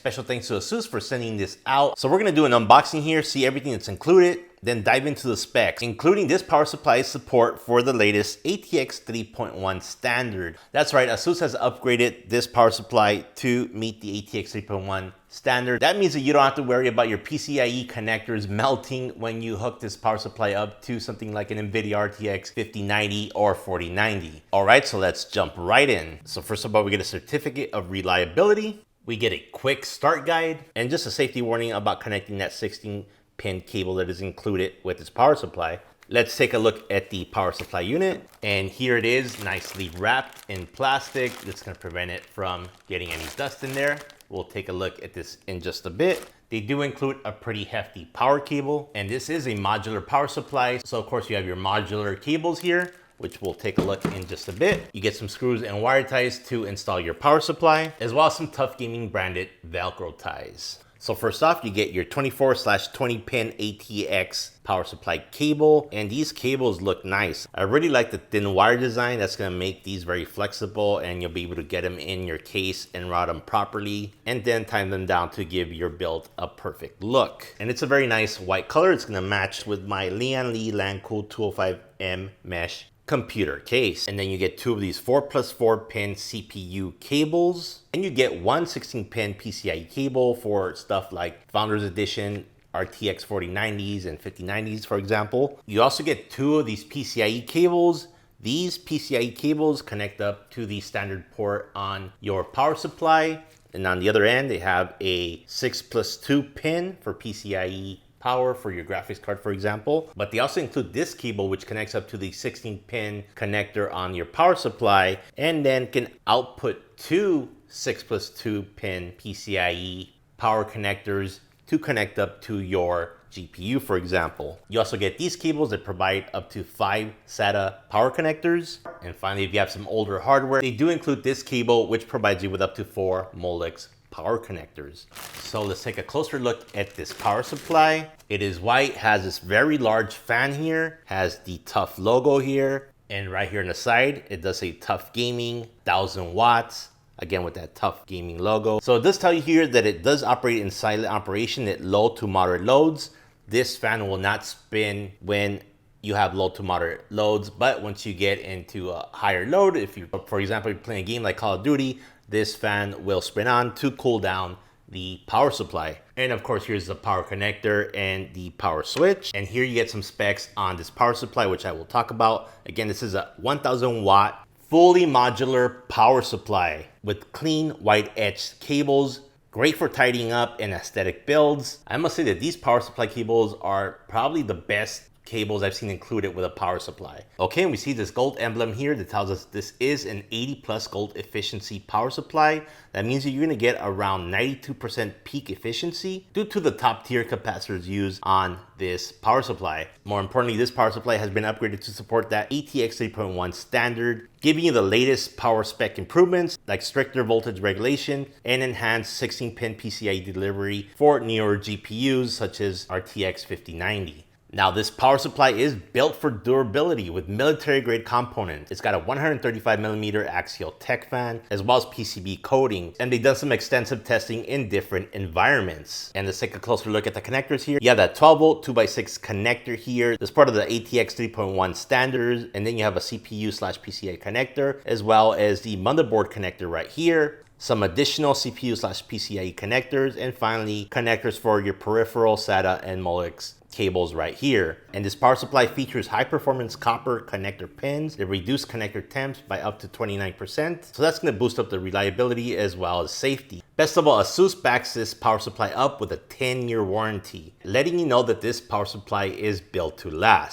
Special thanks to ASUS for sending this out. So we're gonna do an unboxing here, see everything that's included, then dive into the specs, including this power supply support for the latest ATX 3.1 standard. That's right, ASUS has upgraded this power supply to meet the ATX 3.1 standard. That means that you don't have to worry about your PCIe connectors melting when you hook this power supply up to something like an NVIDIA RTX 5090 or 4090. All right, so let's jump right in. So first of all, we get a certificate of reliability. We get a quick start guide and just a safety warning about connecting that 16-pin cable that is included with this power supply. Let's take a look at the power supply unit. And here it is, nicely wrapped in plastic. That's gonna prevent it from getting any dust in there. We'll take a look at this in just a bit. They do include a pretty hefty power cable, and this is a modular power supply. So of course you have your modular cables here, which we'll take a look in just a bit. You get some screws and wire ties to install your power supply, as well as some TUF Gaming branded Velcro ties. So first off, you get your 24/20 pin ATX power supply cable, and these cables look nice. I really like the thin wire design. That's gonna make these very flexible, and you'll be able to get them in your case and route them properly, and then time them down to give your build a perfect look. And it's a very nice white color. It's gonna match with my Lian Li Lancool 205M mesh computer case. And then you get two of these 4+4 pin CPU cables, and you get one 16-pin PCIe cable for stuff like Founders Edition, RTX 4090s and 5090s, for example. You also get two of these PCIe cables. These PCIe cables connect up to the standard port on your power supply. And on the other end, they have a 6+2 pin for PCIe power for your graphics card, for example. But they also include this cable, which connects up to the 16-pin connector on your power supply, and then can output two 6+2 pin PCIe power connectors to connect up to your GPU, for example. You also get these cables that provide up to 5 SATA power connectors. And finally, if you have some older hardware, they do include this cable, which provides you with up to 4 Molex power connectors. So let's take a closer look at this power supply. It is white, has this very large fan here, has the TUF logo here, and right here on the side, it does say TUF Gaming, 1000 watts, again with that TUF Gaming logo. So it does tell you here that it does operate in silent operation at low to moderate loads. This fan will not spin when you have low to moderate loads, but once you get into a higher load, if you, for example, you're playing a game like Call of Duty, this fan will spin on to cool down the power supply. And of course, here's the power connector and the power switch. And here you get some specs on this power supply, which I will talk about. Again, this is a 1000 watt, fully modular power supply with clean white edge cables. Great for tidying up and aesthetic builds. I must say that these power supply cables are probably the best cables I've seen included with a power supply. Okay, and we see this gold emblem here that tells us this is an 80+ gold efficiency power supply. That means that you're gonna get around 92% peak efficiency due to the top tier capacitors used on this power supply. More importantly, this power supply has been upgraded to support that ATX 3.1 standard, giving you the latest power spec improvements like stricter voltage regulation and enhanced 16-pin PCIe delivery for newer GPUs such as RTX 5090. Now, this power supply is built for durability with military-grade components. It's got a 135mm axial tech fan, as well as PCB coating, and they've done some extensive testing in different environments. And let's take a closer look at the connectors here. You have that 12-volt 2x6 connector here. That's part of the ATX 3.1 standards, and then you have a CPU/PCIe connector, as well as the motherboard connector right here. Some additional CPU/PCIe connectors, and finally, connectors for your peripheral, SATA, and Molex cables right here. And this power supply features high performance copper connector pins that reduce connector temps by up to 29%. So that's gonna boost up the reliability as well as safety. Best of all, ASUS backs this power supply up with a 10-year warranty, letting you know that this power supply is built to last.